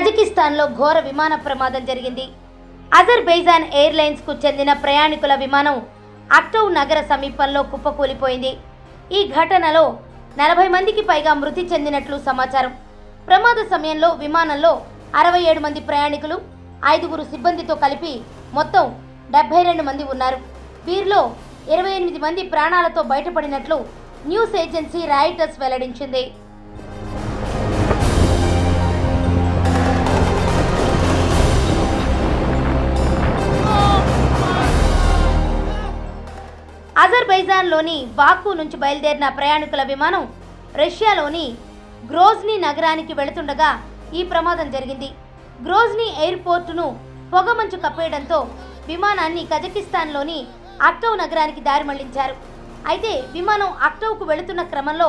కజకిస్తాన్లో ఘోర విమాన ప్రమాదం జరిగింది. అజర్బైజాన్ ఎయిర్లైన్స్కు చెందిన ప్రయాణికుల విమానం అక్టౌ నగర సమీపంలో కుప్పకూలిపోయింది. ఈ ఘటనలో 40 మందికి పైగా మృతి చెందినట్లు సమాచారం. ప్రమాద సమయంలో విమానంలో 67 మంది ప్రయాణికులు, 5 సిబ్బందితో కలిపి మొత్తం 72 మంది ఉన్నారు. వీరిలో 28 మంది ప్రాణాలతో బయటపడినట్లు న్యూస్ ఏజెన్సీ రాయిటర్స్ వెల్లడించింది. అజర్బైజాన్లోని బాకు నుంచి బయలుదేరిన ప్రయాణికుల విమానం రష్యాలోని గ్రోజ్నీ నగరానికి వెళుతుండగా ఈ ప్రమాదం జరిగింది. గ్రోజ్నీ ఎయిర్పోర్టును పొగమంచు కప్పేయడంతో విమానాన్ని కజకిస్తాన్లోని అక్టౌ నగరానికి దారి మళ్లించారు. అయితే విమానం అక్టౌకు వెళుతున్న క్రమంలో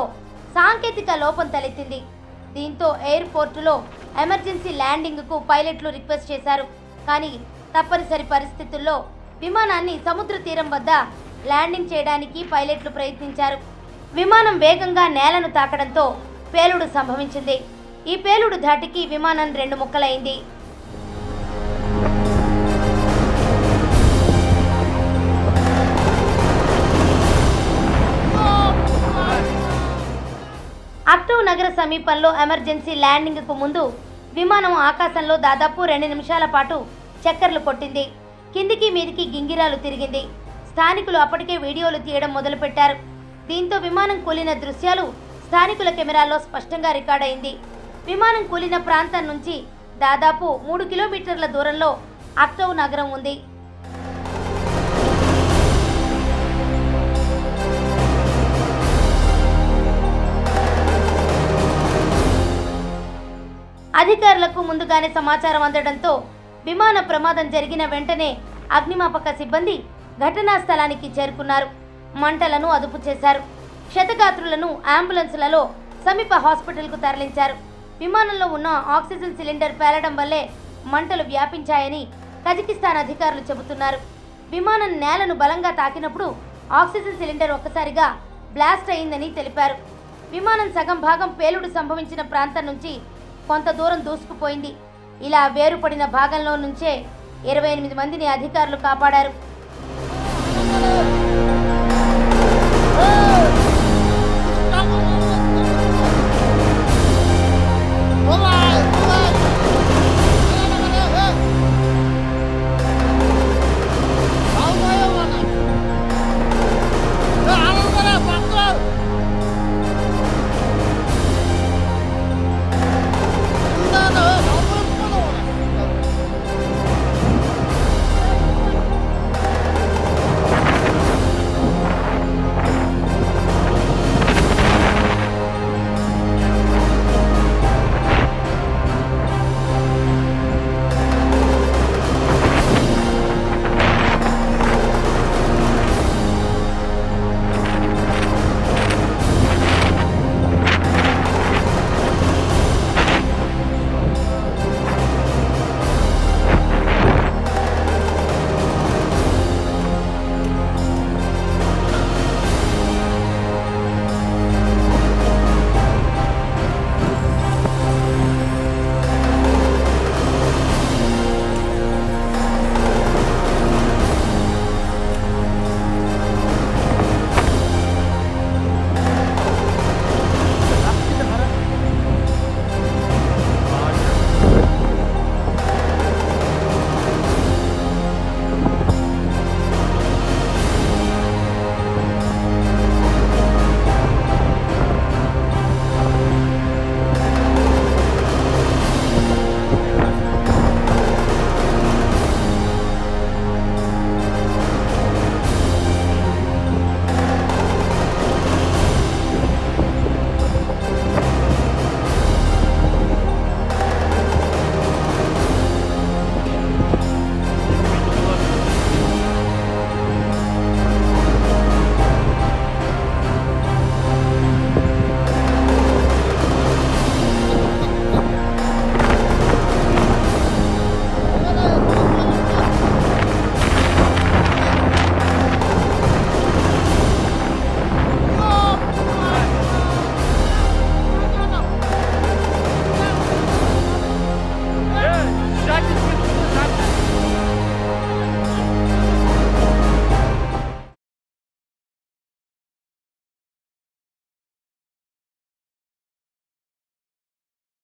సాంకేతిక లోపం తలెత్తింది. దీంతో ఎయిర్పోర్టులో ఎమర్జెన్సీ ల్యాండింగ్కు పైలట్లు రిక్వెస్ట్ చేశారు. కానీ తప్పనిసరి పరిస్థితుల్లో విమానాన్ని సముద్ర తీరం వద్ద ల్యాండింగ్ చేయడానికి పైలట్లు ప్రయత్నించారు. విమానం వేగంగా నేలను తాకడంతో పేలుడు సంభవించింది. ఈ పేలుడు ధాటికి విమానం 2 ముక్కలైంది. అక్టౌ నగర సమీపంలో ఎమర్జెన్సీ ల్యాండింగ్కు ముందు విమానం ఆకాశంలో దాదాపు 2 నిమిషాల పాటు చక్కర్లు కొట్టింది. కిందికి మీదికి గింగిరాలు తిరిగింది. స్థానికులు అప్పటికే వీడియోలు తీయడం మొదలుపెట్టారు. దీంతో విమానం కూలిన దృశ్యాలు స్థానికుల కెమెరాల్లో స్పష్టంగా రికార్డైంది. విమానం కూలిన ప్రాంతం నుంచి దాదాపు 3 కిలోమీటర్ల దూరంలో అక్టౌ నగరం ఉంది. అధికారులకు ముందుగానే సమాచారం అందడంతో విమాన ప్రమాదం జరిగిన వెంటనే అగ్నిమాపక సిబ్బంది ఘటనా స్థలానికి చేరుకున్నారు. మంటలను అదుపు చేశారు. క్షతగాత్రులను అంబులెన్సులలో సమీప హాస్పిటల్కు తరలించారు. విమానంలో ఉన్న ఆక్సిజన్ సిలిండర్ పేలడం వల్లే మంటలు వ్యాపించాయని కజకిస్తాన్ అధికారులు చెబుతున్నారు. విమానం నేలను బలంగా తాకినప్పుడు ఆక్సిజన్ సిలిండర్ ఒక్కసారిగా బ్లాస్ట్ అయిందని తెలిపారు. విమానం సగం భాగం పేలుడు సంభవించిన ప్రాంతం నుంచి కొంత దూరం దూసుకుపోయింది. ఇలా వేరుపడిన భాగంలో నుంచే 28 మందిని అధికారులు కాపాడారు.